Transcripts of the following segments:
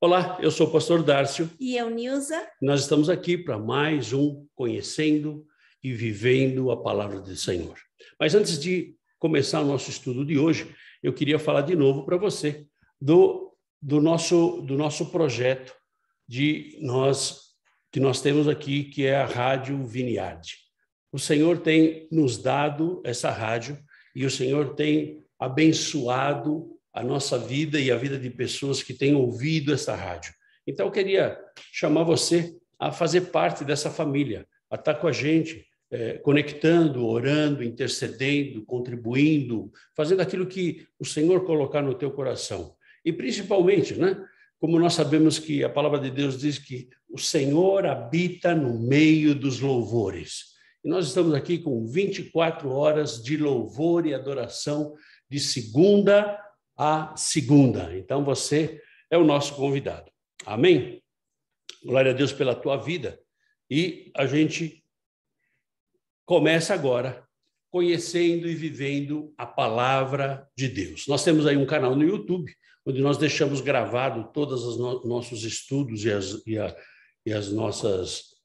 Olá, eu sou o pastor Dárcio. E eu, Nilza. Nós estamos aqui para mais um Conhecendo e Vivendo a Palavra do Senhor. Mas antes de começar o nosso estudo de hoje, eu queria falar de novo para você do nosso projeto que nós temos aqui, que é a Rádio Vineyard. O Senhor tem nos dado essa rádio e o Senhor tem abençoado a nossa vida e a vida de pessoas que têm ouvido essa rádio. Então, eu queria chamar você a fazer parte dessa família, a estar com a gente, conectando, orando, intercedendo, contribuindo, fazendo aquilo que o Senhor colocar no teu coração. E, principalmente, como nós sabemos que a palavra de Deus diz que o Senhor habita no meio dos louvores. E nós estamos aqui com 24 horas de louvor e adoração de segunda a segunda. Então, você é o nosso convidado. Amém? Glória a Deus pela tua vida. E a gente começa agora conhecendo e vivendo a palavra de Deus. Nós temos aí um canal no YouTube, onde nós deixamos gravado todos os nossos estudos e as nossas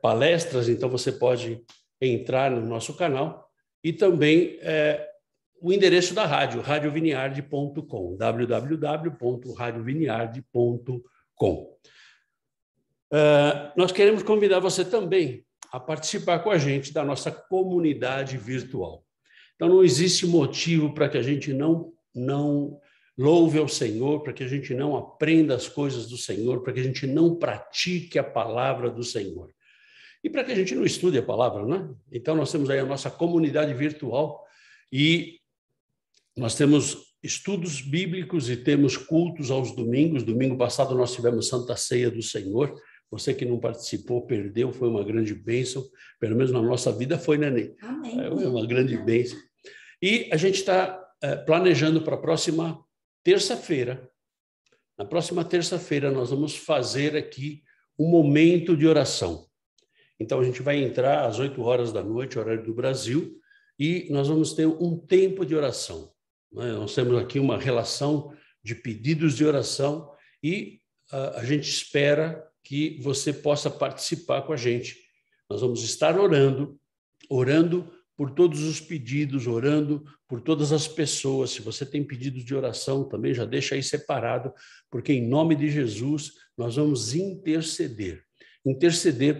palestras. Então, você pode entrar no nosso canal e também o endereço da rádio, radiovineyard.com, www.radiovineyard.com. Nós queremos convidar você também a participar com a gente da nossa comunidade virtual. Então, não existe motivo para que a gente não louve ao Senhor, para que a gente não aprenda as coisas do Senhor, para que a gente não pratique a palavra do Senhor. E para que a gente não estude a palavra, né? Então, nós temos aí a nossa comunidade virtual e nós temos estudos bíblicos e temos cultos aos domingos. Domingo passado nós tivemos Santa Ceia do Senhor. Você que não participou, perdeu, foi uma grande bênção. Pelo menos na nossa vida foi, né, Ney? Amém. Foi uma grande bênção. E a gente está planejando para a próxima terça-feira. Na próxima terça-feira nós vamos fazer aqui um momento de oração. Então a gente vai entrar às 8 horas da noite, horário do Brasil, e nós vamos ter um tempo de oração. Nós temos aqui uma relação de pedidos de oração e a gente espera que você possa participar com a gente. Nós vamos estar orando por todos os pedidos, orando por todas as pessoas. Se você tem pedidos de oração também, já deixa aí separado, porque em nome de Jesus nós vamos interceder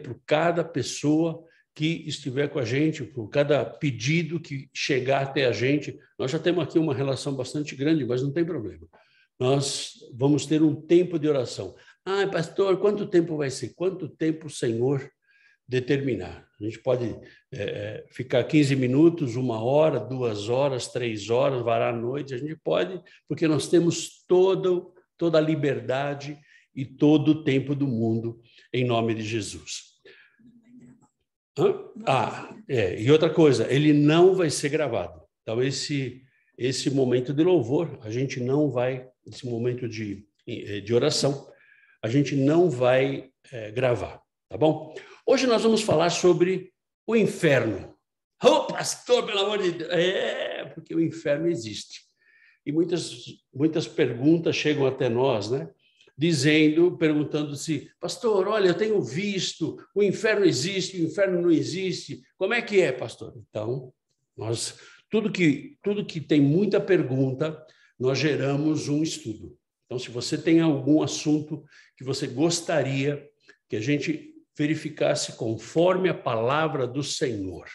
por cada pessoa que estiver com a gente, por cada pedido que chegar até a gente. Nós já temos aqui uma relação bastante grande, mas não tem problema. Nós vamos ter um tempo de oração. Ah, pastor, quanto tempo vai ser? Quanto tempo o Senhor determinar? A gente pode ficar 15 minutos, 1 hora, 2 horas, 3 horas, varar a noite. A gente pode, porque nós temos toda a liberdade e todo o tempo do mundo, em nome de Jesus. E outra coisa, ele não vai ser gravado. Então, esse momento de louvor, a gente não vai, esse momento de oração, a gente não vai gravar, tá bom? Hoje nós vamos falar sobre o inferno. Pastor, pelo amor de Deus! Porque o inferno existe. E muitas perguntas chegam até nós, né? Perguntando-se, pastor, olha, eu tenho visto, o inferno existe, o inferno não existe, como é que é, pastor? Então, tudo que tem muita pergunta, nós geramos um estudo. Então, se você tem algum assunto que você gostaria que a gente verificasse conforme a palavra do Senhor,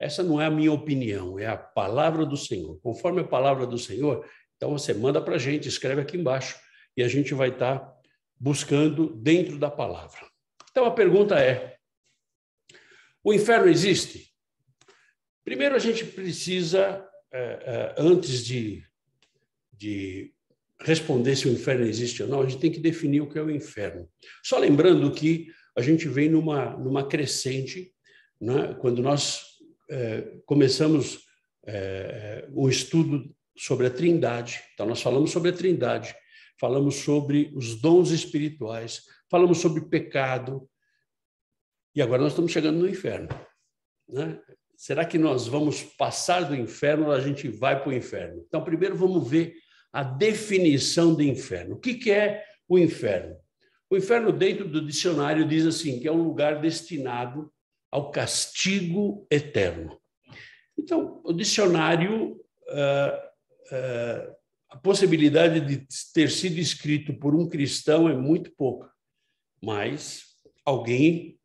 essa não é a minha opinião, é a palavra do Senhor. Conforme a palavra do Senhor, então você manda para a gente, escreve aqui embaixo, e a gente vai estar buscando dentro da palavra. Então, a pergunta é, o inferno existe? Primeiro, a gente precisa, antes de responder se o inferno existe ou não, a gente tem que definir o que é o inferno. Só lembrando que a gente vem numa crescente, né? Quando nós começamos o estudo sobre a Trindade, então nós falamos sobre a Trindade, falamos sobre os dons espirituais, falamos sobre pecado, e agora nós estamos chegando no inferno, né? Será que nós vamos passar do inferno ou a gente vai para o inferno? Então, primeiro vamos ver a definição de inferno. O que é o inferno? O inferno, dentro do dicionário, diz assim, que é um lugar destinado ao castigo eterno. Então, o dicionário, a possibilidade de ter sido escrito por um cristão é muito pouca, mas alguém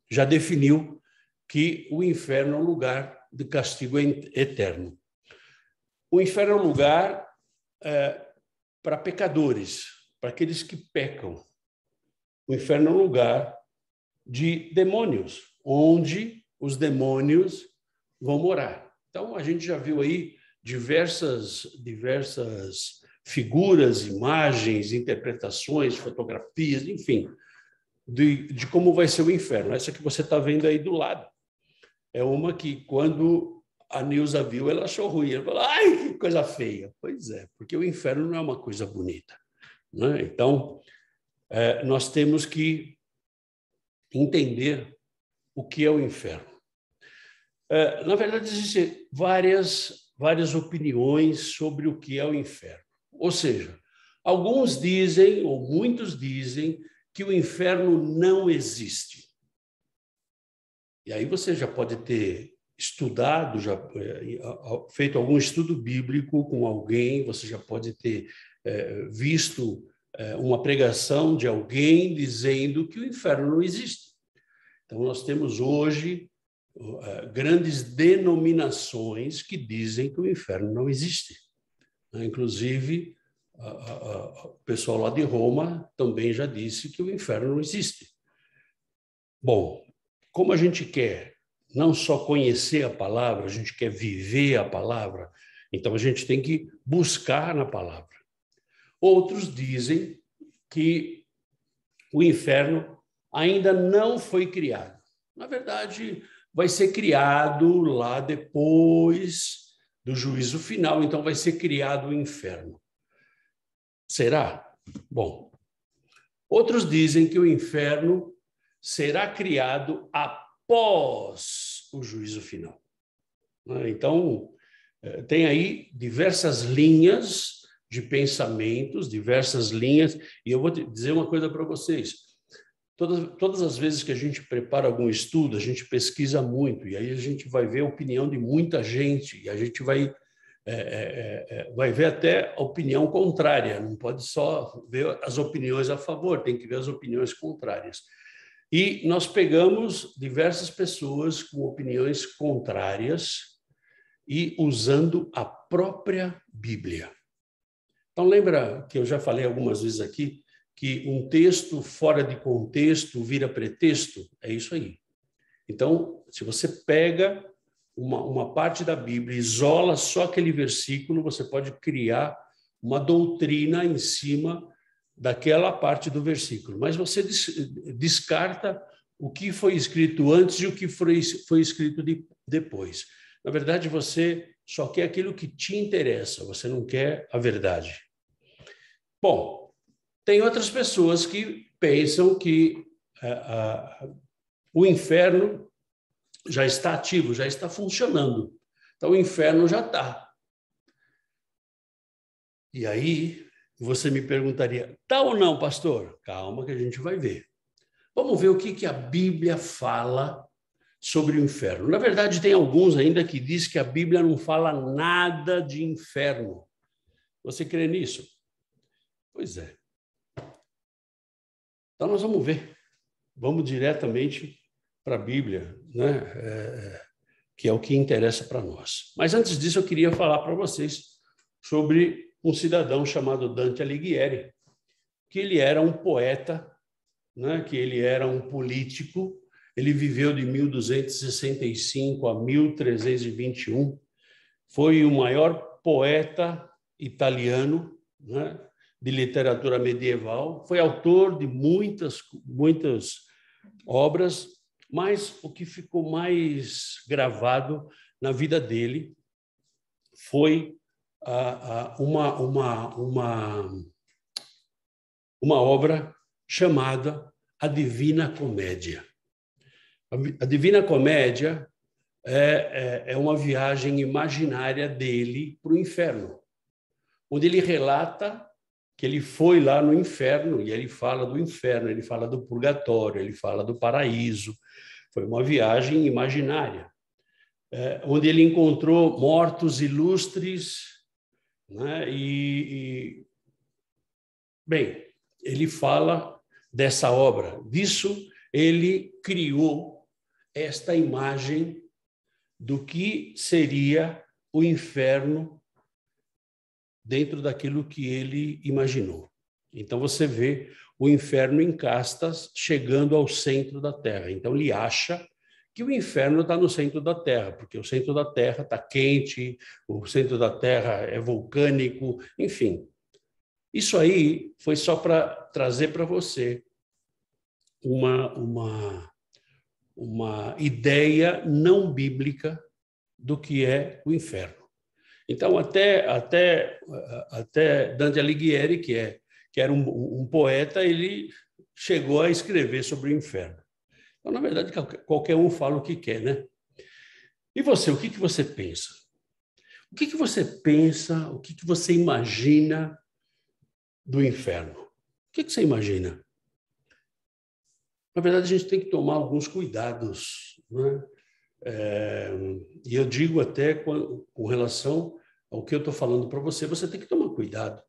já definiu que o inferno é um lugar de castigo eterno. O inferno é um lugar para pecadores, para aqueles que pecam. O inferno é um lugar de demônios, onde os demônios vão morar. Então, a gente já viu aí diversas figuras, imagens, interpretações, fotografias, enfim, de como vai ser o inferno. Essa que você está vendo aí do lado é uma que, quando a Nilza viu, ela achou ruim. Ela falou, ai, que coisa feia. Pois é, porque o inferno não é uma coisa bonita, né? Então, nós temos que entender o que é o inferno. Na verdade, existem várias opiniões sobre o que é o inferno. Ou seja, alguns dizem, ou muitos dizem, que o inferno não existe. E aí você já pode ter estudado, já feito algum estudo bíblico com alguém, você já pode ter visto uma pregação de alguém dizendo que o inferno não existe. Então, nós temos hoje grandes denominações que dizem que o inferno não existe. Inclusive, o pessoal lá de Roma também já disse que o inferno não existe. Bom, como a gente quer não só conhecer a palavra, a gente quer viver a palavra, então a gente tem que buscar na palavra. Outros dizem que o inferno ainda não foi criado. Na verdade, vai ser criado lá depois do juízo final, então vai ser criado o inferno. Será? Bom, outros dizem que o inferno será criado após o juízo final. Então, tem aí diversas linhas de pensamentos, diversas linhas, e eu vou dizer uma coisa para vocês. Todas as vezes que a gente prepara algum estudo, a gente pesquisa muito, e aí a gente vai ver a opinião de muita gente, e a gente vai ver até a opinião contrária, não pode só ver as opiniões a favor, tem que ver as opiniões contrárias. E nós pegamos diversas pessoas com opiniões contrárias e usando a própria Bíblia. Então, lembra que eu já falei algumas vezes aqui que um texto fora de contexto vira pretexto? É isso aí. Então, se você pega uma parte da Bíblia, isola só aquele versículo, você pode criar uma doutrina em cima daquela parte do versículo. Mas você descarta o que foi escrito antes e o que foi escrito depois. Na verdade, você só quer aquilo que te interessa, você não quer a verdade. Bom, tem outras pessoas que pensam que o inferno já está ativo, já está funcionando. Então, o inferno já está. E aí, você me perguntaria, tá ou não, pastor? Calma que a gente vai ver. Vamos ver o que a Bíblia fala sobre o inferno. Na verdade, tem alguns ainda que diz que a Bíblia não fala nada de inferno. Você crê nisso? Pois é. Então, nós vamos ver. Vamos diretamente para a Bíblia, né? Que é o que interessa para nós. Mas antes disso, eu queria falar para vocês sobre um cidadão chamado Dante Alighieri, que ele era um poeta, né? Que ele era um político. Ele viveu de 1265 a 1321. Foi o maior poeta italiano, né? De literatura medieval. Foi autor de muitas obras, mas o que ficou mais gravado na vida dele foi uma obra chamada A Divina Comédia. A Divina Comédia é uma viagem imaginária dele para o inferno, onde ele relata que ele foi lá no inferno, e ele fala do inferno, ele fala do purgatório, ele fala do paraíso. Foi uma viagem imaginária, onde ele encontrou mortos ilustres, né? Bem, ele fala dessa obra. Disso, ele criou esta imagem do que seria o inferno dentro daquilo que ele imaginou. Então, você vê o inferno em castas chegando ao centro da Terra. Então, ele acha que o inferno está no centro da Terra, porque o centro da Terra está quente, o centro da Terra é vulcânico, enfim. Isso aí foi só para trazer para você uma ideia não bíblica do que é o inferno. Então, até Dante Alighieri, que era um poeta, ele chegou a escrever sobre o inferno. Então, na verdade, qualquer um fala o que quer, né? E você, o que você pensa? O que você pensa, o que você imagina do inferno? O que você imagina? Na verdade, a gente tem que tomar alguns cuidados, né? E eu digo até com relação ao que eu estou falando para você, você tem que tomar cuidado.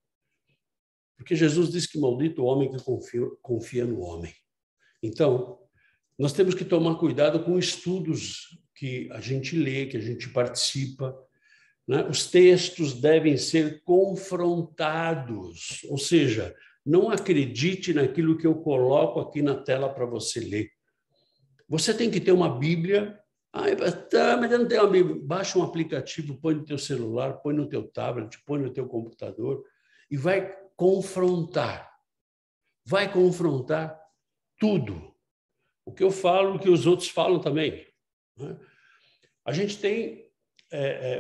Porque Jesus disse que maldito o homem que confia no homem. Então, nós temos que tomar cuidado com estudos que a gente lê, que a gente participa, né? Os textos devem ser confrontados, ou seja, não acredite naquilo que eu coloco aqui na tela para você ler. Você tem que ter uma Bíblia. Mas eu não tenho uma Bíblia. Baixa um aplicativo, põe no teu celular, põe no teu tablet, põe no teu computador e vai confrontar. Vai confrontar tudo. O que eu falo, o que os outros falam também, né? A gente tem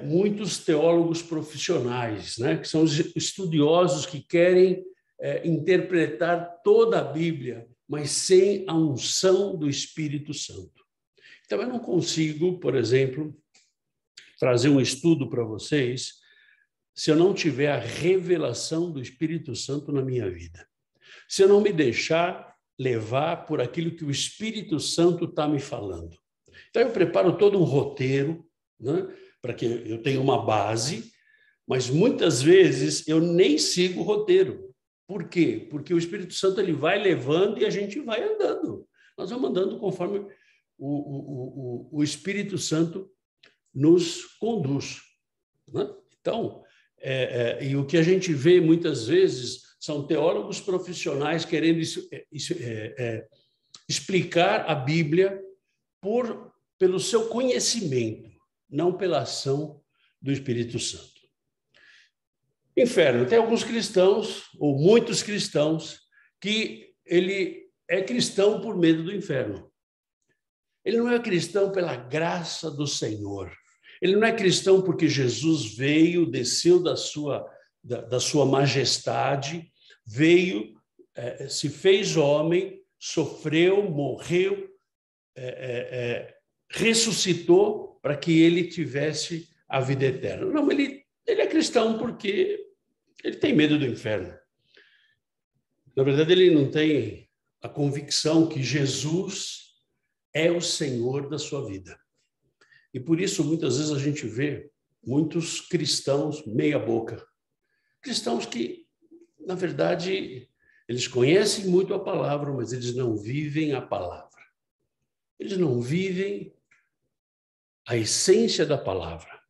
muitos teólogos profissionais, né, que são os estudiosos que querem interpretar toda a Bíblia, mas sem a unção do Espírito Santo. Então, eu não consigo, por exemplo, trazer um estudo para vocês se eu não tiver a revelação do Espírito Santo na minha vida. Se eu não me deixar levar por aquilo que o Espírito Santo está me falando. Então, eu preparo todo um roteiro, né, para que eu tenha uma base, mas muitas vezes eu nem sigo o roteiro. Por quê? Porque o Espírito Santo ele vai levando e a gente vai andando. Nós vamos andando conforme o Espírito Santo nos conduz, né? Então, e o que a gente vê muitas vezes são teólogos profissionais querendo explicar a Bíblia pelo seu conhecimento, não pela ação do Espírito Santo. Inferno. Tem alguns cristãos, ou muitos cristãos, que ele é cristão por medo do inferno. Ele não é cristão pela graça do Senhor. Ele não é cristão porque Jesus veio, desceu da sua majestade, veio, se fez homem, sofreu, morreu, ressuscitou para que ele tivesse a vida eterna. Não, ele é cristão porque ele tem medo do inferno. Na verdade, ele não tem a convicção que Jesus é o Senhor da sua vida. E por isso, muitas vezes, a gente vê muitos cristãos meia boca. Cristãos que, na verdade, eles conhecem muito a palavra, mas eles não vivem a palavra. Eles não vivem a essência da palavra.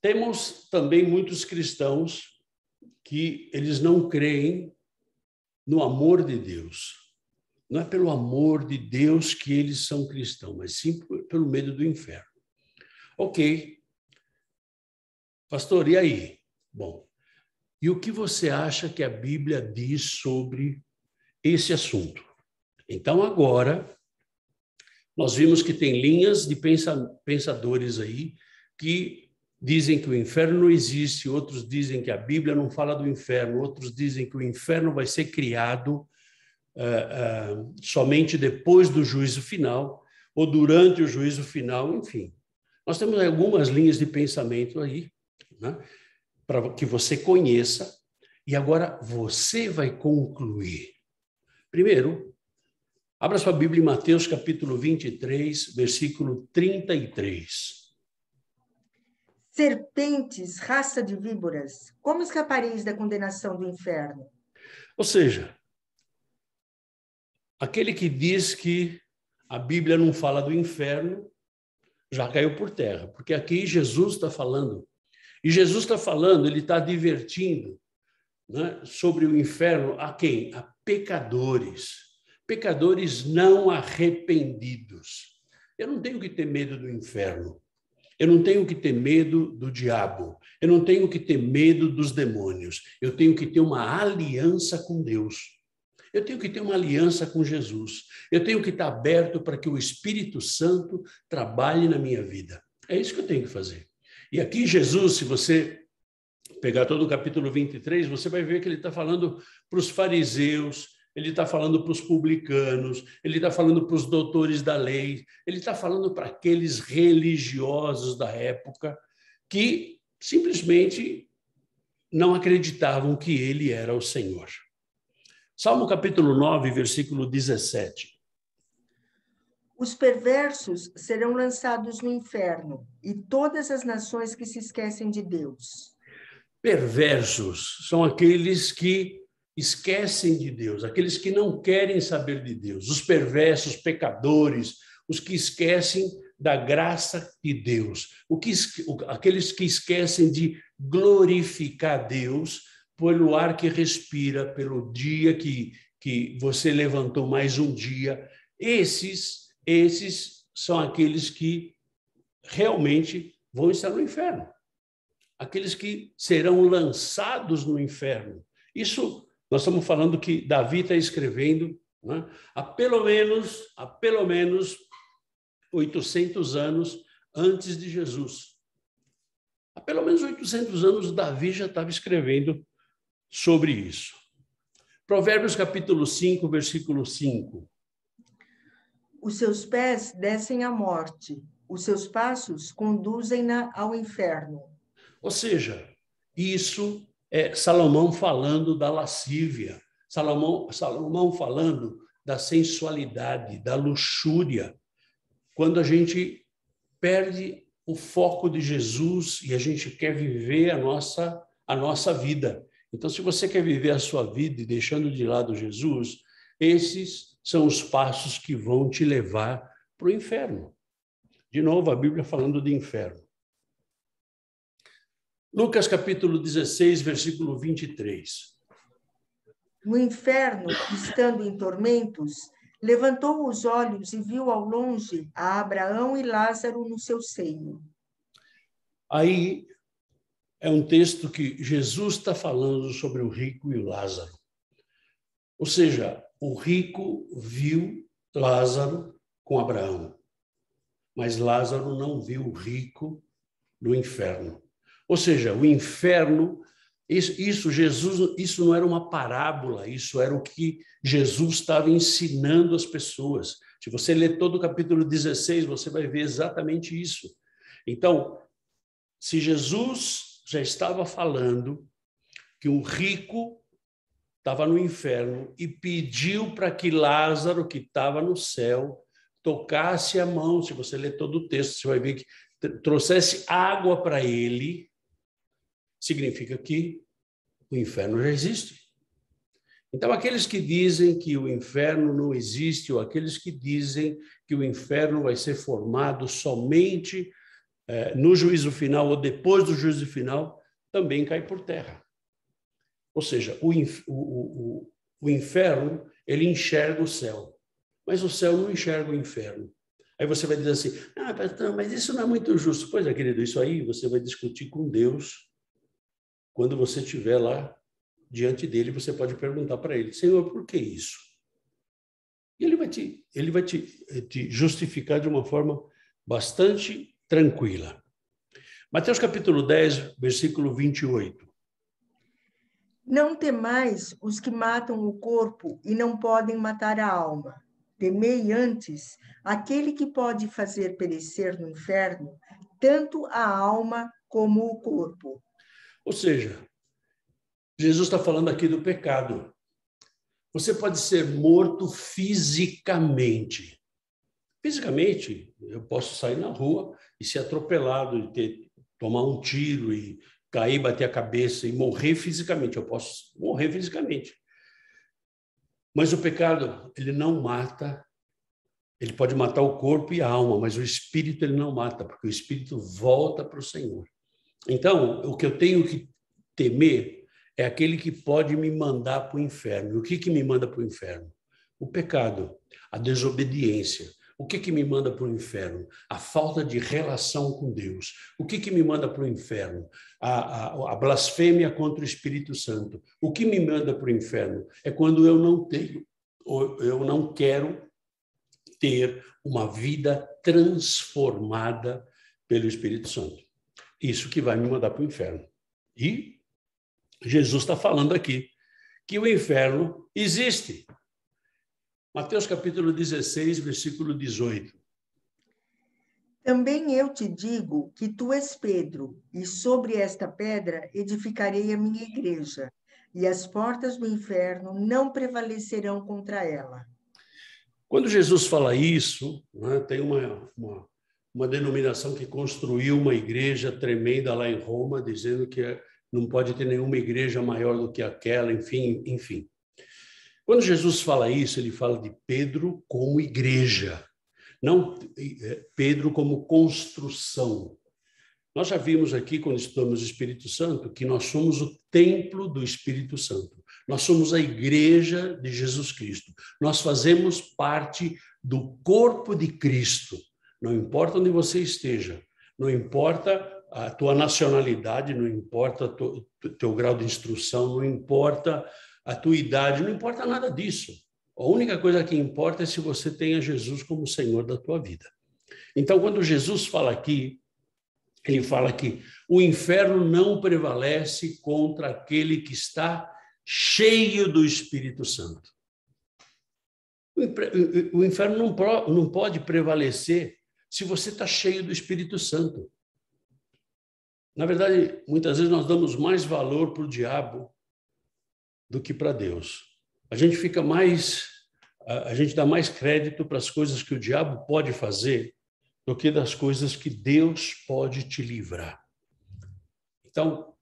Temos também muitos cristãos que eles não creem no amor de Deus. Não é pelo amor de Deus que eles são cristãos, mas sim pelo medo do inferno. Ok. Pastor, e aí? Bom, e o que você acha que a Bíblia diz sobre esse assunto? Então, agora, nós vimos que tem linhas de pensadores aí que dizem que o inferno não existe, outros dizem que a Bíblia não fala do inferno, outros dizem que o inferno vai ser criado somente depois do juízo final ou durante o juízo final, enfim. Nós temos algumas linhas de pensamento aí, né, para que você conheça, e agora você vai concluir. Primeiro, abra sua Bíblia em Mateus capítulo 23, versículo 33. Serpentes, raça de víboras, como escapareis da condenação do inferno? Ou seja, aquele que diz que a Bíblia não fala do inferno, já caiu por terra, porque aqui Jesus está falando. E Jesus está falando, ele está advertindo, né, sobre o inferno a quem? A pecadores. Pecadores não arrependidos. Eu não tenho que ter medo do inferno. Eu não tenho que ter medo do diabo. Eu não tenho que ter medo dos demônios. Eu tenho que ter uma aliança com Deus. Eu tenho que ter uma aliança com Jesus. Eu tenho que estar aberto para que o Espírito Santo trabalhe na minha vida. É isso que eu tenho que fazer. E aqui Jesus, se você pegar todo o capítulo 23, você vai ver que ele está falando para os fariseus, ele está falando para os publicanos, ele está falando para os doutores da lei, ele está falando para aqueles religiosos da época que simplesmente não acreditavam que ele era o Senhor. Salmo capítulo 9, versículo 17. Os perversos serão lançados no inferno, e todas as nações que se esquecem de Deus. Perversos são aqueles que esquecem de Deus, aqueles que não querem saber de Deus, os perversos, pecadores, os que esquecem da graça de Deus, aqueles que esquecem de glorificar Deus pelo ar que respira, pelo dia que você levantou mais um dia. Esses são aqueles que realmente vão estar no inferno. Aqueles que serão lançados no inferno. Isso nós estamos falando que Davi está escrevendo, né, há pelo menos 800 anos antes de Jesus. Há pelo menos 800 anos Davi já estava escrevendo sobre isso. Provérbios capítulo 5, versículo 5. Os seus pés descem à morte, os seus passos conduzem-na ao inferno. Ou seja, isso é Salomão falando da lascívia, Salomão falando da sensualidade, da luxúria. Quando a gente perde o foco de Jesus e a gente quer viver a nossa vida. Então, se você quer viver a sua vida e deixando de lado Jesus, esses são os passos que vão te levar para o inferno. De novo, a Bíblia falando de inferno. Lucas capítulo 16, versículo 23. No inferno, estando em tormentos, levantou os olhos e viu ao longe a Abraão e Lázaro no seu seio. Aí é um texto que Jesus está falando sobre o rico e o Lázaro. Ou seja, o rico viu Lázaro com Abraão, mas Lázaro não viu o rico no inferno. Ou seja, o inferno, isso não era uma parábola, isso era o que Jesus estava ensinando às pessoas. Se você ler todo o capítulo 16, você vai ver exatamente isso. Então, se Jesus já estava falando que um rico estava no inferno e pediu para que Lázaro, que estava no céu, tocasse a mão, se você ler todo o texto, você vai ver que trouxesse água para ele, significa que o inferno já existe. Então, aqueles que dizem que o inferno não existe, ou aqueles que dizem que o inferno vai ser formado somente no juízo final ou depois do juízo final, também cai por terra. Ou seja, o inferno, ele enxerga o céu, mas o céu não enxerga o inferno. Aí você vai dizer assim, pastor, mas isso não é muito justo. Pois é, querido, isso aí você vai discutir com Deus. Quando você estiver lá diante dele, você pode perguntar para ele, Senhor, por que isso? E ele vai te justificar de uma forma bastante tranquila. Mateus capítulo 10, versículo 28. Não temais os que matam o corpo e não podem matar a alma. Temei antes aquele que pode fazer perecer no inferno tanto a alma como o corpo. Ou seja, Jesus está falando aqui do pecado. Você pode ser morto fisicamente. Fisicamente, eu posso sair na rua e ser atropelado, e tomar um tiro e cair, bater a cabeça e morrer fisicamente. Eu posso morrer fisicamente. Mas o pecado, ele não mata. Ele pode matar o corpo e a alma, mas o espírito ele não mata, porque o espírito volta para o Senhor. Então, o que eu tenho que temer é aquele que pode me mandar para o inferno. O que me manda para o inferno? O pecado, a desobediência. O que me manda para o inferno? A falta de relação com Deus. O que me manda para o inferno? A blasfêmia contra o Espírito Santo. O que me manda para o inferno? É quando eu não tenho, ou eu não quero ter uma vida transformada pelo Espírito Santo. Isso que vai me mandar para o inferno. E Jesus está falando aqui que o inferno existe. Mateus capítulo 16, versículo 18. Também eu te digo que tu és Pedro, e sobre esta pedra edificarei a minha igreja, e as portas do inferno não prevalecerão contra ela. Quando Jesus fala isso, né, tem uma denominação que construiu uma igreja tremenda lá em Roma, dizendo que não pode ter nenhuma igreja maior do que aquela, enfim. Quando Jesus fala isso, ele fala de Pedro como igreja, não Pedro como construção. Nós já vimos aqui, quando estudamos o Espírito Santo, que nós somos o templo do Espírito Santo. Nós somos a igreja de Jesus Cristo. Nós fazemos parte do corpo de Cristo. Não importa onde você esteja, não importa a tua nacionalidade, não importa o teu grau de instrução, não importa a tua idade, não importa nada disso. A única coisa que importa é se você tenha Jesus como Senhor da tua vida. Então, quando Jesus fala aqui, ele fala que o inferno não prevalece contra aquele que está cheio do Espírito Santo. O inferno não pode prevalecer se você está cheio do Espírito Santo. Na verdade, muitas vezes nós damos mais valor para o diabo do que para Deus. A gente dá mais crédito para as coisas que o diabo pode fazer do que das coisas que Deus pode te livrar. Então,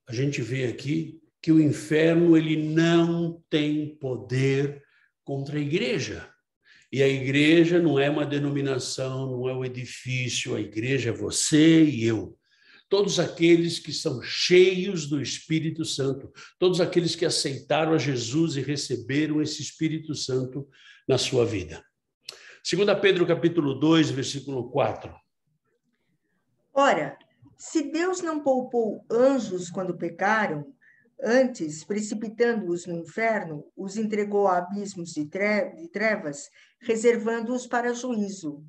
a gente vê aqui que o inferno ele não tem poder contra a igreja. E a igreja não é uma denominação, não é um edifício, a igreja é você e eu. Todos aqueles que são cheios do Espírito Santo, todos aqueles que aceitaram a Jesus e receberam esse Espírito Santo na sua vida. 2 Pedro capítulo 2, versículo 4. Ora, se Deus não poupou anjos quando pecaram, antes, precipitando-os no inferno, os entregou a abismos de trevas, reservando-os para juízo.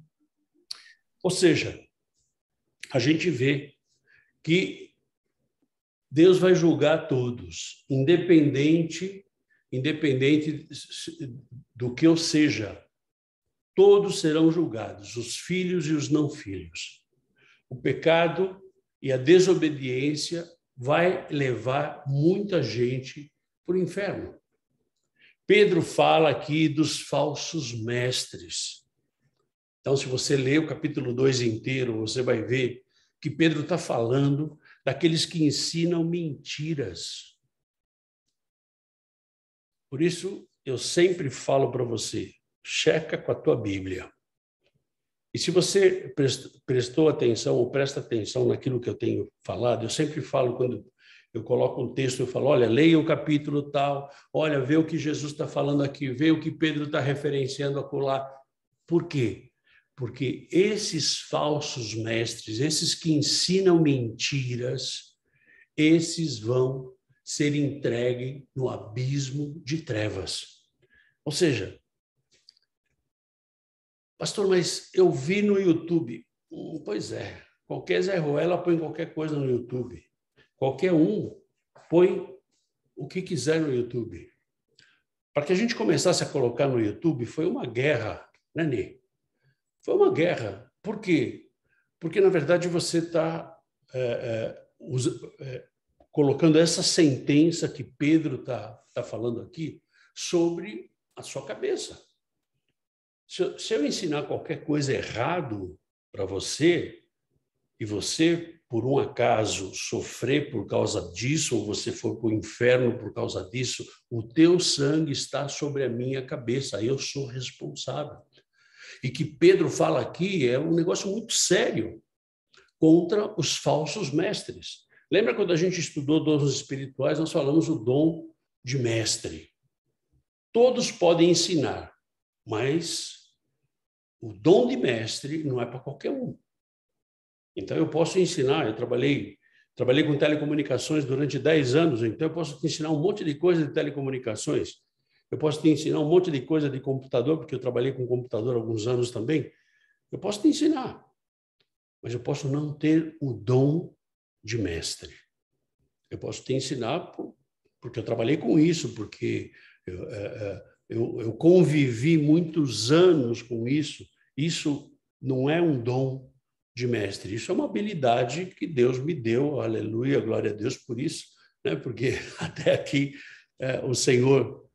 Ou seja, a gente vê que Deus vai julgar todos, independente do que eu seja. Todos serão julgados, os filhos e os não filhos. O pecado e a desobediência vai levar muita gente para o inferno. Pedro fala aqui dos falsos mestres. Então, se você ler o capítulo 2 inteiro, você vai ver que Pedro está falando daqueles que ensinam mentiras. Por isso, eu sempre falo para você, checa com a tua Bíblia. E se você prestou atenção ou presta atenção naquilo que eu tenho falado, eu sempre falo, quando eu coloco um texto, eu falo, olha, leia o capítulo tal, olha, vê o que Jesus está falando aqui, vê o que Pedro está referenciando acolá. Por quê? Porque esses falsos mestres, esses que ensinam mentiras, esses vão ser entregues no abismo de trevas. Ou seja, pastor, mas eu vi no YouTube. Pois é, qualquer Zé Ruela põe qualquer coisa no YouTube. Qualquer um põe o que quiser no YouTube. Para que a gente começasse a colocar no YouTube, foi uma guerra, né, Nê? Foi uma guerra. Por quê? Porque, na verdade, você está colocando essa sentença que Pedro está falando aqui sobre a sua cabeça. Se eu ensinar qualquer coisa errado para você, e você, por um acaso, sofrer por causa disso, ou você for para o inferno por causa disso, o teu sangue está sobre a minha cabeça, eu sou responsável. E que Pedro fala aqui é um negócio muito sério contra os falsos mestres. Lembra quando a gente estudou dons espirituais, nós falamos o dom de mestre. Todos podem ensinar, mas o dom de mestre não é para qualquer um. Então, eu posso ensinar, eu trabalhei com telecomunicações durante 10 anos, então eu posso te ensinar um monte de coisa de telecomunicações. Eu posso te ensinar um monte de coisa de computador, porque eu trabalhei com computador há alguns anos também. Eu posso te ensinar, mas eu posso não ter o dom de mestre. Eu posso te ensinar porque eu trabalhei com isso, porque eu convivi muitos anos com isso. Isso não é um dom de mestre, isso é uma habilidade que Deus me deu, aleluia, glória a Deus por isso, né? Porque até aqui o Senhor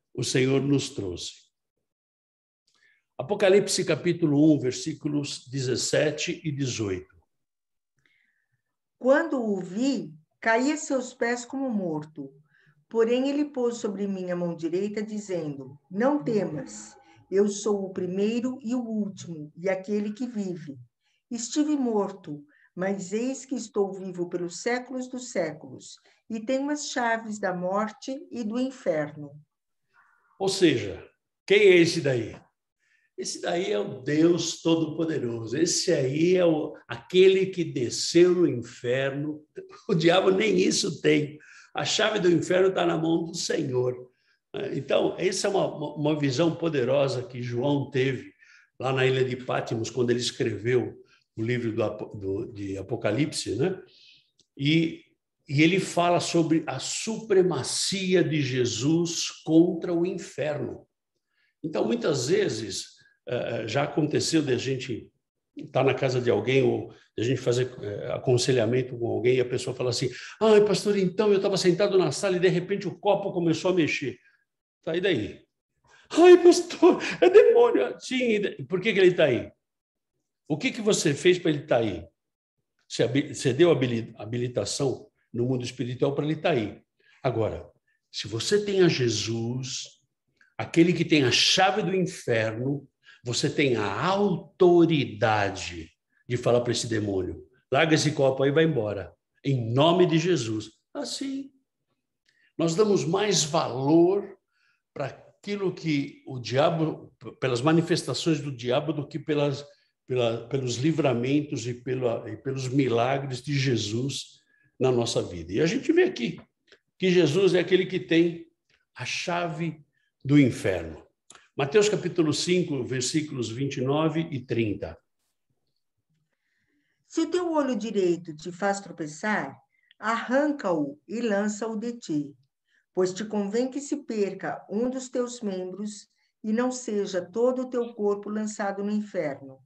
nos trouxe. Apocalipse capítulo 1, versículos 17 e 18. Quando o vi, caí a seus pés como morto. Porém, ele pôs sobre mim a mão direita, dizendo: Não temas, eu sou o primeiro e o último, e aquele que vive. Estive morto, mas eis que estou vivo pelos séculos dos séculos, e tenho as chaves da morte e do inferno. Ou seja, quem é esse daí? Esse daí é o Deus Todo-Poderoso. Esse aí é aquele que desceu no inferno. O diabo nem isso tem. A chave do inferno está na mão do Senhor. Então, essa é uma visão poderosa que João teve lá na ilha de Patmos, quando ele escreveu o livro de Apocalipse, né? E ele fala sobre a supremacia de Jesus contra o inferno. Então, muitas vezes, já aconteceu de a gente estar na casa de alguém ou de a gente fazer aconselhamento com alguém e a pessoa fala assim: ai, pastor, então eu estava sentado na sala e de repente o copo começou a mexer. Tá, e daí? Ai, pastor, é demônio. Sim, por que ele está aí? O que você fez para ele estar aí? Você deu habilitação no mundo espiritual para ele estar aí. Agora, se você tem a Jesus, aquele que tem a chave do inferno, você tem a autoridade de falar para esse demônio: larga esse copo aí e vai embora, em nome de Jesus. Assim, nós damos mais valor para aquilo que o diabo, pelas manifestações do diabo, do que pelos livramentos e pelos milagres de Jesus na nossa vida. E a gente vê aqui que Jesus é aquele que tem a chave do inferno. Mateus capítulo 5, versículos 29 e 30. Se o teu olho direito te faz tropeçar, arranca-o e lança-o de ti, pois te convém que se perca um dos teus membros e não seja todo o teu corpo lançado no inferno.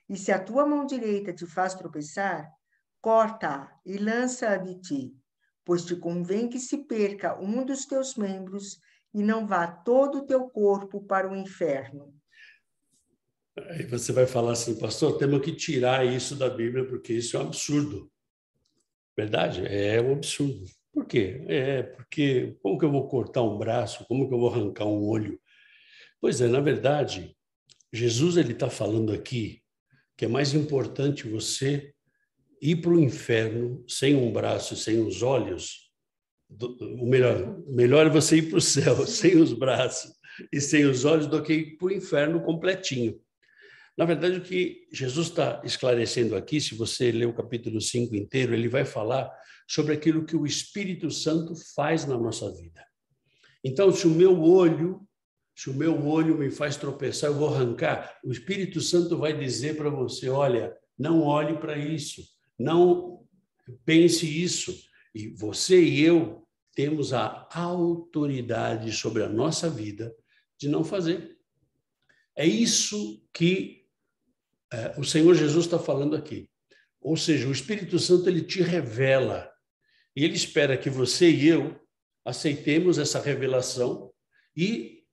E se a tua mão direita te faz tropeçar, corta-a e lança-a de ti, pois te convém que se perca um dos teus membros e não vá todo o teu corpo para o inferno. Aí você vai falar assim: pastor, temos que tirar isso da Bíblia porque isso é um absurdo. Verdade? É um absurdo. Por quê? Porque como que eu vou cortar um braço? Como que eu vou arrancar um olho? Pois é, na verdade, Jesus ele está falando aqui que é mais importante você ir para o inferno sem um braço, sem os olhos. O melhor é você ir para o céu sem os braços e sem os olhos do que ir para o inferno completinho. Na verdade, o que Jesus está esclarecendo aqui, se você ler o capítulo 5 inteiro, ele vai falar sobre aquilo que o Espírito Santo faz na nossa vida. Então, se o meu olho me faz tropeçar, eu vou arrancar, o Espírito Santo vai dizer para você: olha, não olhe para isso, não pense isso. E você e eu temos a autoridade sobre a nossa vida de não fazer. É isso que o Senhor Jesus está falando aqui. Ou seja, o Espírito Santo ele te revela. E ele espera que você e eu aceitemos essa revelação e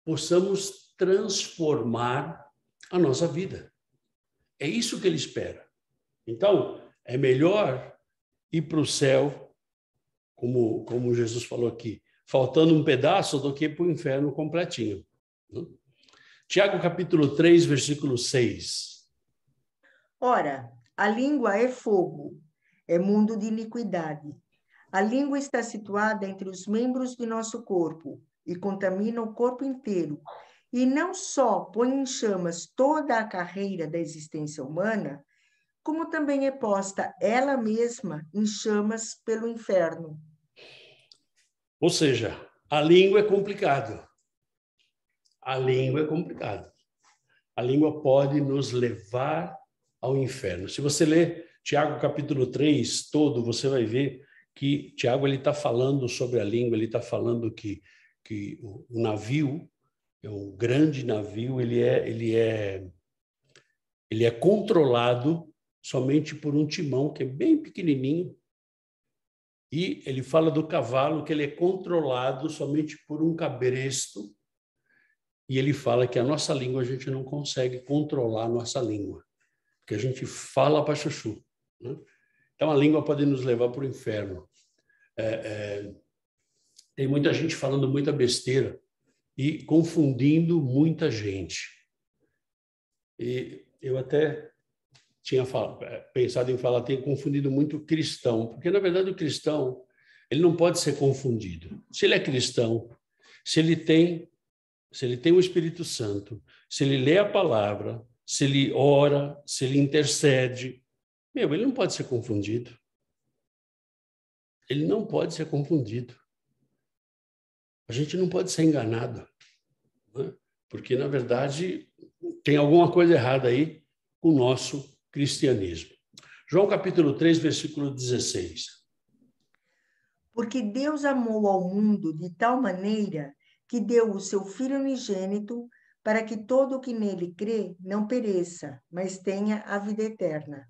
possamos transformar a nossa vida. É isso que ele espera. Então, é melhor ir para o céu, como Jesus falou aqui, faltando um pedaço do que para o inferno completinho. Tiago, capítulo 3, versículo 6. Ora, a língua é fogo, é mundo de iniquidade. A língua está situada entre os membros de nosso corpo e contamina o corpo inteiro. E não só põe em chamas toda a carreira da existência humana, como também é posta ela mesma em chamas pelo inferno. Ou seja, a língua é complicado. A língua é complicado. A língua pode nos levar ao inferno. Se você ler Tiago capítulo 3 todo, você vai ver que Tiago está falando sobre a língua, ele está falando que o navio, um grande navio, ele é controlado somente por um timão, que é bem pequenininho. E ele fala do cavalo, que ele é controlado somente por um cabresto. E ele fala que a nossa língua, a gente não consegue controlar a nossa língua, porque a gente fala para chuchu, né? Então, a língua pode nos levar para o inferno. Tem muita gente falando muita besteira e confundindo muita gente. E eu até tinha pensado em falar, tem confundido muito cristão, porque, na verdade, o cristão, ele não pode ser confundido. Se ele é cristão, se ele tem o Espírito Santo, se ele lê a palavra, se ele ora, se ele intercede, ele não pode ser confundido. Ele não pode ser confundido. A gente não pode ser enganado, né? Porque, na verdade, tem alguma coisa errada aí com o nosso cristianismo. João capítulo 3, versículo 16. Porque Deus amou ao mundo de tal maneira que deu o seu Filho unigênito para que todo o que nele crê não pereça, mas tenha a vida eterna.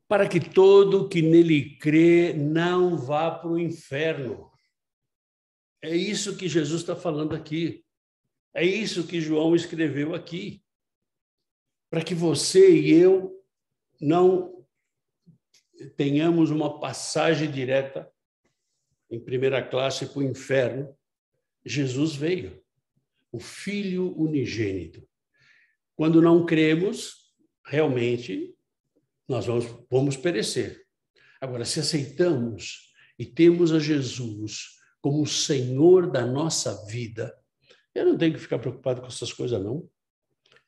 Para que todo que nele crê não vá para o inferno. É isso que Jesus está falando aqui. É isso que João escreveu aqui. Para que você e eu não tenhamos uma passagem direta em primeira classe para o inferno, Jesus veio, o Filho unigênito. Quando não cremos, realmente, nós vamos perecer. Agora, se aceitamos e temos a Jesus como o Senhor da nossa vida, eu não tenho que ficar preocupado com essas coisas, não.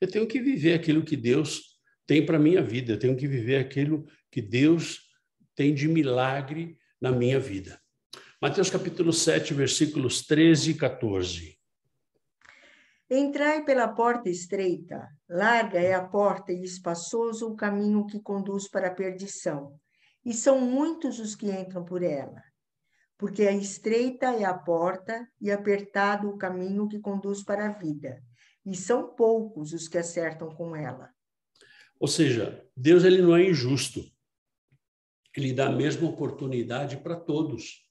Eu tenho que viver aquilo que Deus tem para a minha vida. Eu tenho que viver aquilo que Deus tem de milagre na minha vida. Mateus capítulo 7, versículos 13 e 14. Entrai pela porta estreita, larga é a porta e espaçoso o caminho que conduz para a perdição, e são muitos os que entram por ela. Porque a estreita é a porta e apertado o caminho que conduz para a vida, e são poucos os que acertam com ela. Ou seja, Deus ele não é injusto. Ele dá a mesma oportunidade para todos.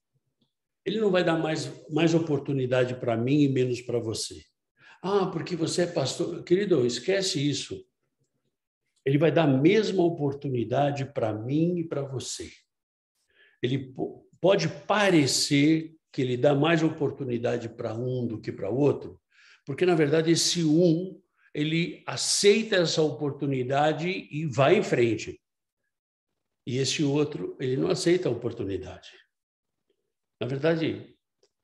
Ele não vai dar mais oportunidade para mim e menos para você. Ah, porque você é pastor. Querido, esquece isso. Ele vai dar a mesma oportunidade para mim e para você. Ele pode parecer que ele dá mais oportunidade para um do que para outro, porque, na verdade, esse um, ele aceita essa oportunidade e vai em frente. E esse outro, ele não aceita a oportunidade. Na verdade,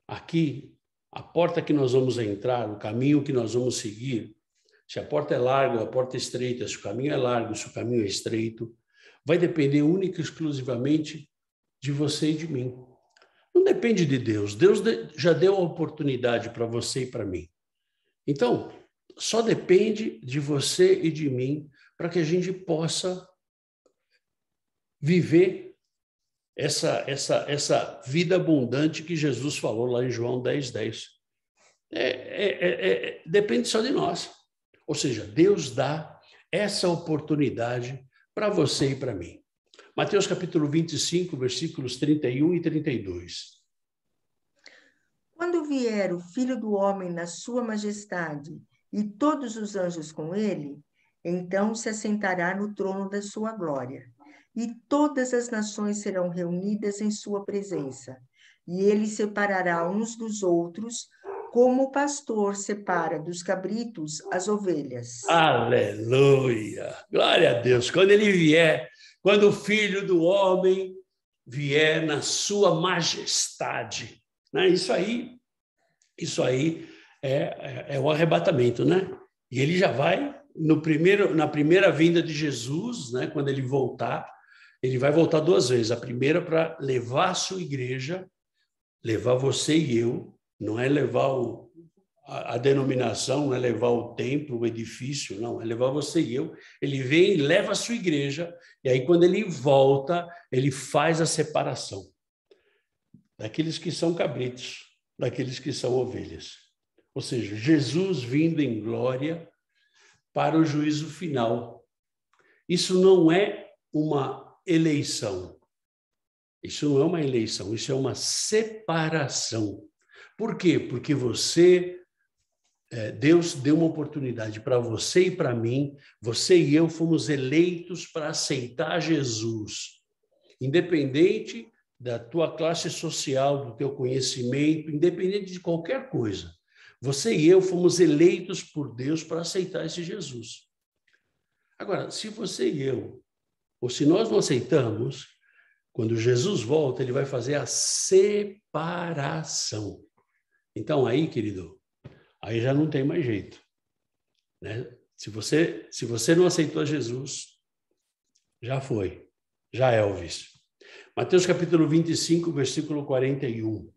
aqui, a porta que nós vamos entrar, o caminho que nós vamos seguir, se a porta é larga ou a porta é estreita, se o caminho é largo, se o caminho é estreito, vai depender única e exclusivamente de você e de mim. Não depende de Deus. Deus já deu a oportunidade para você e para mim. Então, só depende de você e de mim para que a gente possa viver essa vida abundante que Jesus falou lá em João 10:10. Depende só de nós. Ou seja, Deus dá essa oportunidade para você e para mim. Mateus capítulo 25, versículos 31 e 32. Quando vier o Filho do Homem na sua majestade e todos os anjos com ele, então se assentará no trono da sua glória. E todas as nações serão reunidas em sua presença. E ele separará uns dos outros, como o pastor separa dos cabritos as ovelhas. Aleluia! Glória a Deus! Quando ele vier, quando o Filho do Homem vier na sua majestade, né? Isso aí é o arrebatamento, né? E ele já vai na primeira vinda de Jesus, né? Quando ele voltar, ele vai voltar duas vezes. A primeira para levar a sua igreja, levar você e eu, não é levar a denominação, não é levar o templo, o edifício, não, é levar você e eu. Ele vem e leva a sua igreja, e aí quando ele volta, ele faz a separação daqueles que são cabritos, daqueles que são ovelhas. Ou seja, Jesus vindo em glória para o juízo final. Isso não é uma eleição. Isso não é uma eleição, isso é uma separação. Por quê? Porque Deus deu uma oportunidade para você e para mim, você e eu fomos eleitos para aceitar Jesus. Independente da tua classe social, do teu conhecimento, independente de qualquer coisa. Você e eu fomos eleitos por Deus para aceitar esse Jesus. Agora, se você e eu, ou se nós não aceitamos, quando Jesus volta, ele vai fazer a separação. Então, aí, querido, aí já não tem mais jeito, né? Se você não aceitou Jesus, já foi, já é, Elvis. Mateus capítulo 25, versículo 41.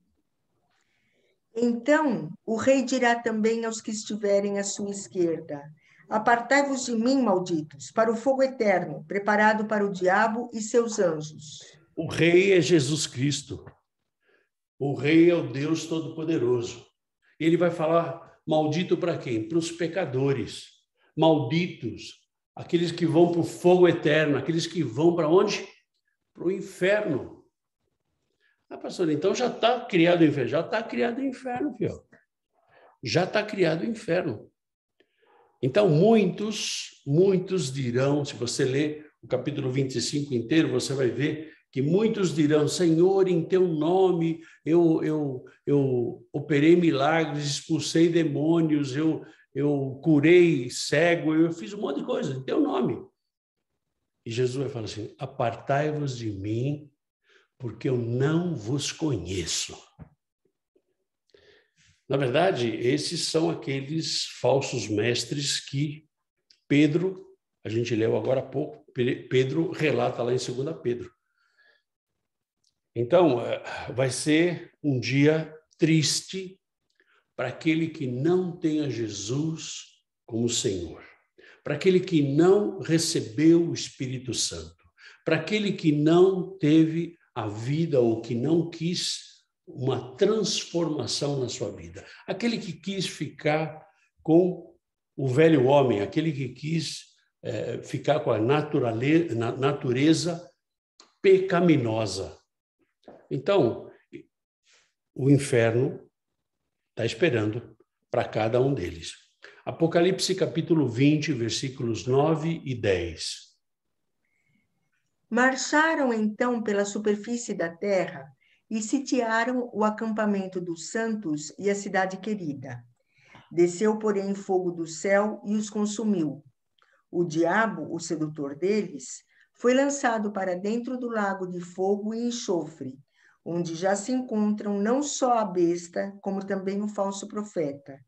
Então o rei dirá também aos que estiverem à sua esquerda: Apartai-vos de mim, malditos, para o fogo eterno, preparado para o diabo e seus anjos. O rei é Jesus Cristo. O rei é o Deus Todo-Poderoso. Ele vai falar maldito para quem? Para os pecadores. Malditos, aqueles que vão para o fogo eterno, aqueles que vão para onde? Para o inferno. Ah, pastor, então já está criado o inferno. Já está criado o inferno, filho. Já está criado o inferno. Então, muitos dirão, se você ler o capítulo 25 inteiro, você vai ver que muitos dirão: Senhor, em teu nome eu operei milagres, expulsei demônios, eu curei cego, eu fiz um monte de coisa em teu nome. E Jesus vai falar assim: apartai-vos de mim, porque eu não vos conheço. Na verdade, esses são aqueles falsos mestres que Pedro, a gente leu agora há pouco, Pedro relata lá em 2 Pedro. Então, vai ser um dia triste para aquele que não tenha Jesus como Senhor, para aquele que não recebeu o Espírito Santo, para aquele que não teve a vida ou que não quis uma transformação na sua vida, aquele que quis ficar com o velho homem, aquele que quis ficar com a natureza pecaminosa. Então, o inferno está esperando para cada um deles. Apocalipse capítulo 20, versículos 9 e 10. Marcharam então pela superfície da terra e sitiaram o acampamento dos santos e a cidade querida. Desceu, porém, fogo do céu e os consumiu. O diabo, o sedutor deles, foi lançado para dentro do lago de fogo e enxofre, onde já se encontram não só a besta, como também o falso profeta,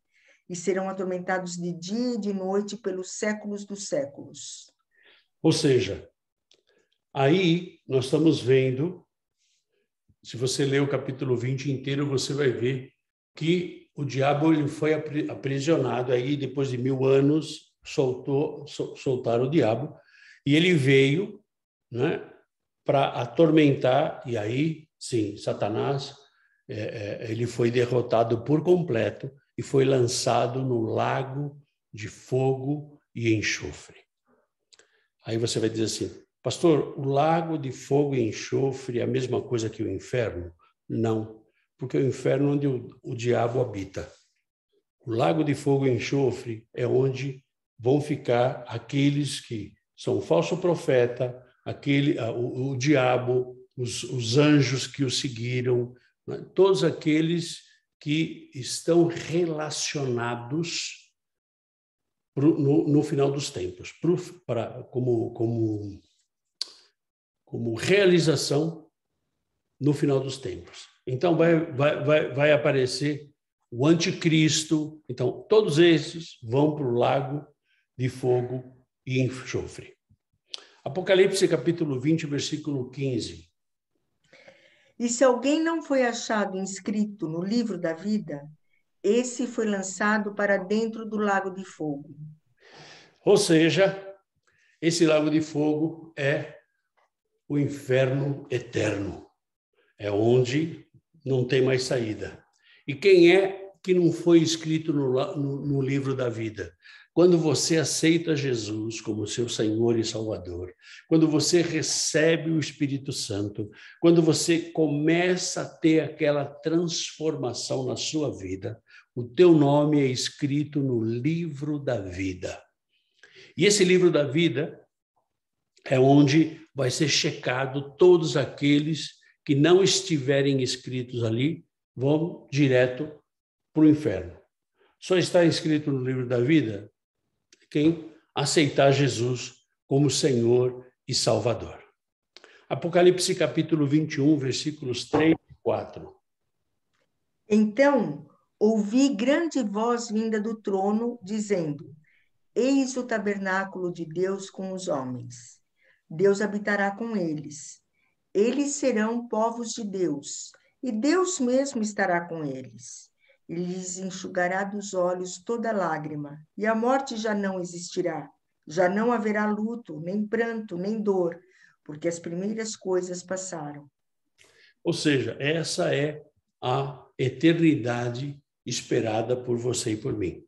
e serão atormentados de dia e de noite pelos séculos dos séculos. Ou seja, aí nós estamos vendo, se você ler o capítulo 20 inteiro, você vai ver que o diabo ele foi aprisionado, aí depois de 1000 anos soltaram o diabo, e ele veio, né, para atormentar, e aí, sim, Satanás, ele foi derrotado por completo e foi lançado no lago de fogo e enxofre. Aí você vai dizer assim: Pastor, o lago de fogo e enxofre é a mesma coisa que o inferno? Não, porque o inferno é onde o diabo habita. O lago de fogo e enxofre é onde vão ficar aqueles que são falso profeta, o diabo, os anjos que o seguiram, né? Todos aqueles que estão relacionados no final dos tempos, como realização no final dos tempos. Então, vai aparecer o anticristo. Então, todos esses vão para o lago de fogo e enxofre. Apocalipse, capítulo 20, versículo 15. E se alguém não foi achado inscrito no livro da vida, esse foi lançado para dentro do lago de fogo. Ou seja, esse lago de fogo é o inferno eterno. É onde não tem mais saída. E quem é que não foi escrito no livro da vida? Quando você aceita Jesus como seu Senhor e Salvador, quando você recebe o Espírito Santo, quando você começa a ter aquela transformação na sua vida, o teu nome é escrito no livro da vida. E esse livro da vida é onde vai ser checado todos aqueles que não estiverem inscritos ali, vão direto para o inferno. Só está inscrito no livro da vida quem aceitar Jesus como Senhor e Salvador. Apocalipse capítulo 21, versículos 3 e 4. Então, ouvi grande voz vinda do trono, dizendo: Eis o tabernáculo de Deus com os homens. Deus habitará com eles. Eles serão povos de Deus, e Deus mesmo estará com eles. Ele lhes enxugará dos olhos toda lágrima, e a morte já não existirá. Já não haverá luto, nem pranto, nem dor, porque as primeiras coisas passaram. Ou seja, essa é a eternidade esperada por você e por mim.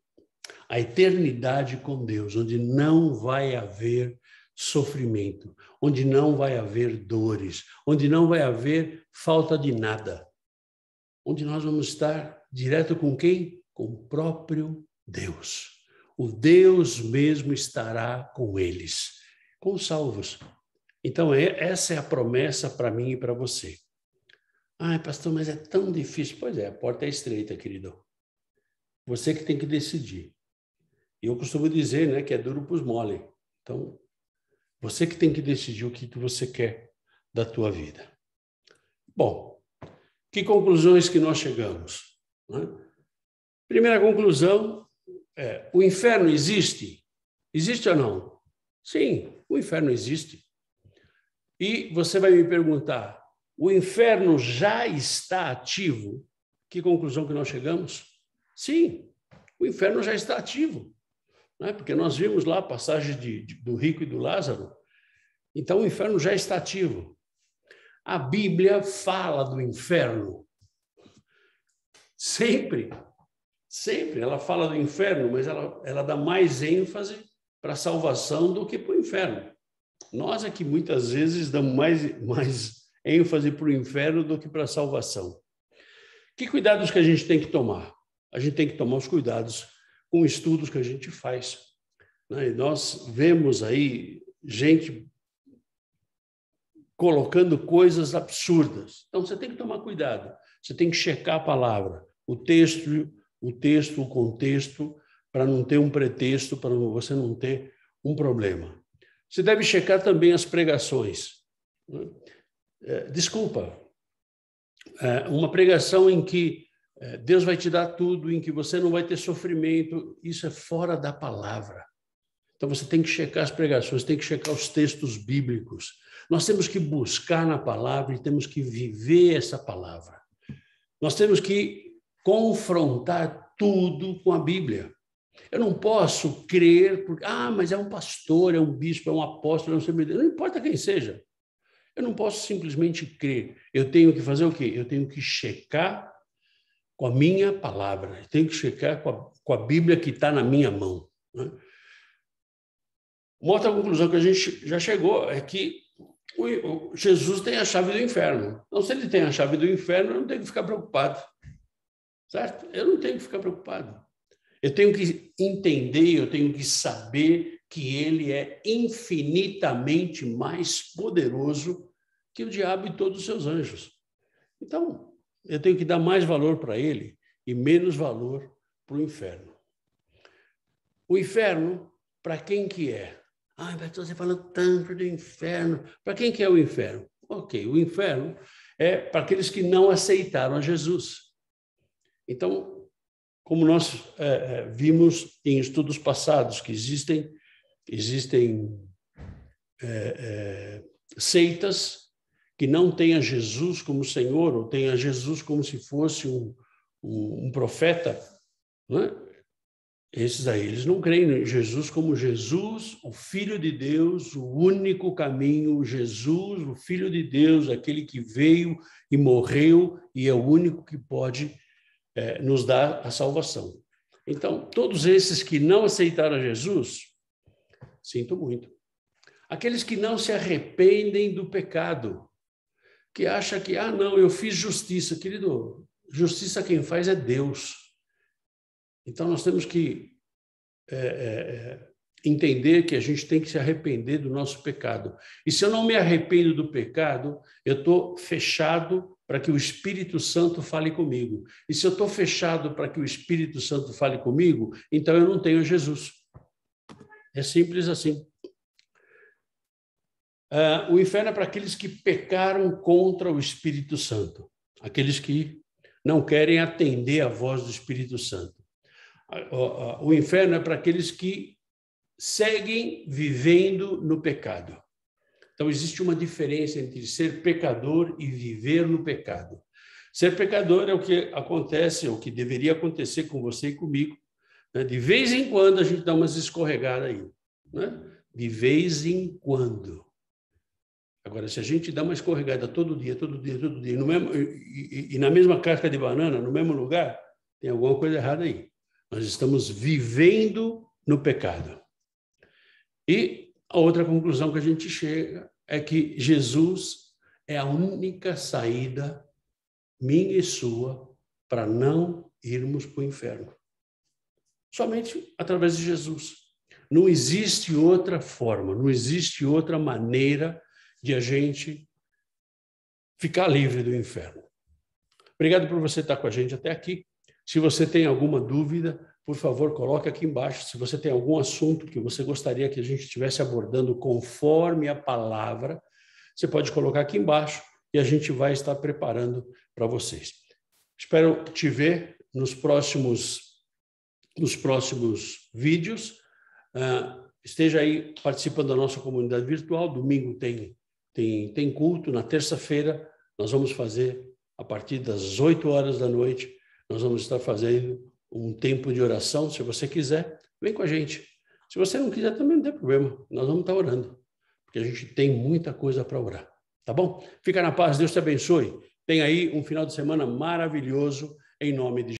A eternidade com Deus, onde não vai haver sofrimento, onde não vai haver dores, onde não vai haver falta de nada. Onde nós vamos estar direto com quem? Com o próprio Deus. O Deus mesmo estará com eles, com os salvos. Então, essa é a promessa para mim e para você. Ai, pastor, mas é tão difícil. Pois é, a porta é estreita, querido. Você que tem que decidir. E eu costumo dizer, né, que é duro para os mole. Então, você que tem que decidir o que você quer da tua vida. Bom, que conclusões que nós chegamos? Né? Primeira conclusão é, o inferno existe? Existe ou não? Sim, o inferno existe. E você vai me perguntar, o inferno já está ativo? Que conclusão que nós chegamos? Sim, o inferno já está ativo. Né? Porque nós vimos lá a passagem do rico e do Lázaro. Então, o inferno já está ativo. A Bíblia fala do inferno. Sempre ela fala do inferno, mas ela dá mais ênfase para a salvação do que para o inferno. Nós é que muitas vezes damos mais ênfase para o inferno do que para a salvação. Que cuidados que a gente tem que tomar? A gente tem que tomar os cuidados com estudos que a gente faz. Né? E nós vemos aí gente colocando coisas absurdas. Então, você tem que tomar cuidado. Você tem que checar a palavra, o texto, o contexto, para não ter um pretexto, para você não ter um problema. Você deve checar também as pregações. Desculpa, uma pregação em que Deus vai te dar tudo, em que você não vai ter sofrimento, isso é fora da palavra. Então, você tem que checar as pregações, tem que checar os textos bíblicos. Nós temos que buscar na palavra e temos que viver essa palavra. Nós temos que confrontar tudo com a Bíblia. Eu não posso crer, porque, mas é um pastor, é um bispo, é um apóstolo, não importa quem seja. Eu não posso simplesmente crer. Eu tenho que fazer o quê? Eu tenho que checar com a minha palavra. Eu tenho que checar com a Bíblia que está na minha mão. Né? Uma outra conclusão que a gente já chegou é que Jesus tem a chave do inferno. Então, se ele tem a chave do inferno, eu não tenho que ficar preocupado. Certo? Eu não tenho que ficar preocupado. Eu tenho que entender, eu tenho que saber que ele é infinitamente mais poderoso que o diabo e todos os seus anjos. Então, eu tenho que dar mais valor para ele e menos valor para o inferno. O inferno, para quem que é? Ah, mas você falando tanto do inferno. Para quem que é o inferno? Ok, o inferno é para aqueles que não aceitaram a Jesus. Então, como nós vimos em estudos passados, que existem seitas que não têm a Jesus como Senhor, ou têm a Jesus como se fosse um profeta, né? Esses aí, eles não creem em Jesus como Jesus, o Filho de Deus, o único caminho, Jesus, o Filho de Deus, aquele que veio e morreu e é o único que pode nos dar a salvação. Então, todos esses que não aceitaram Jesus, sinto muito. Aqueles que não se arrependem do pecado, que acham que, não, eu fiz justiça. Querido, justiça quem faz é Deus. Então, nós temos que entender que a gente tem que se arrepender do nosso pecado. E se eu não me arrependo do pecado, eu estou fechado para que o Espírito Santo fale comigo. E se eu estou fechado para que o Espírito Santo fale comigo, então eu não tenho Jesus. É simples assim. O inferno é para aqueles que pecaram contra o Espírito Santo, aqueles que não querem atender a voz do Espírito Santo. O inferno é para aqueles que seguem vivendo no pecado. Então, existe uma diferença entre ser pecador e viver no pecado. Ser pecador é o que acontece, é o que deveria acontecer com você e comigo, né? De vez em quando a gente dá umas escorregadas aí, né? De vez em quando. Agora, se a gente dá uma escorregada todo dia, no mesmo, e na mesma casca de banana, no mesmo lugar, tem alguma coisa errada aí. Nós estamos vivendo no pecado. E a outra conclusão que a gente chega é que Jesus é a única saída, minha e sua, para não irmos para o inferno. Somente através de Jesus. Não existe outra forma, não existe outra maneira de a gente ficar livre do inferno. Obrigado por você estar com a gente até aqui. Se você tem alguma dúvida, por favor, coloque aqui embaixo. Se você tem algum assunto que você gostaria que a gente estivesse abordando conforme a palavra, você pode colocar aqui embaixo e a gente vai estar preparando para vocês. Espero te ver nos próximos vídeos. Esteja aí participando da nossa comunidade virtual. Domingo tem culto. Na terça-feira, nós vamos fazer, a partir das 8 horas da noite, nós vamos estar fazendo um tempo de oração. Se você quiser, vem com a gente. Se você não quiser, também não tem problema. Nós vamos estar orando, porque a gente tem muita coisa para orar. Tá bom? Fica na paz, Deus te abençoe. Tenha aí um final de semana maravilhoso, em nome de Jesus.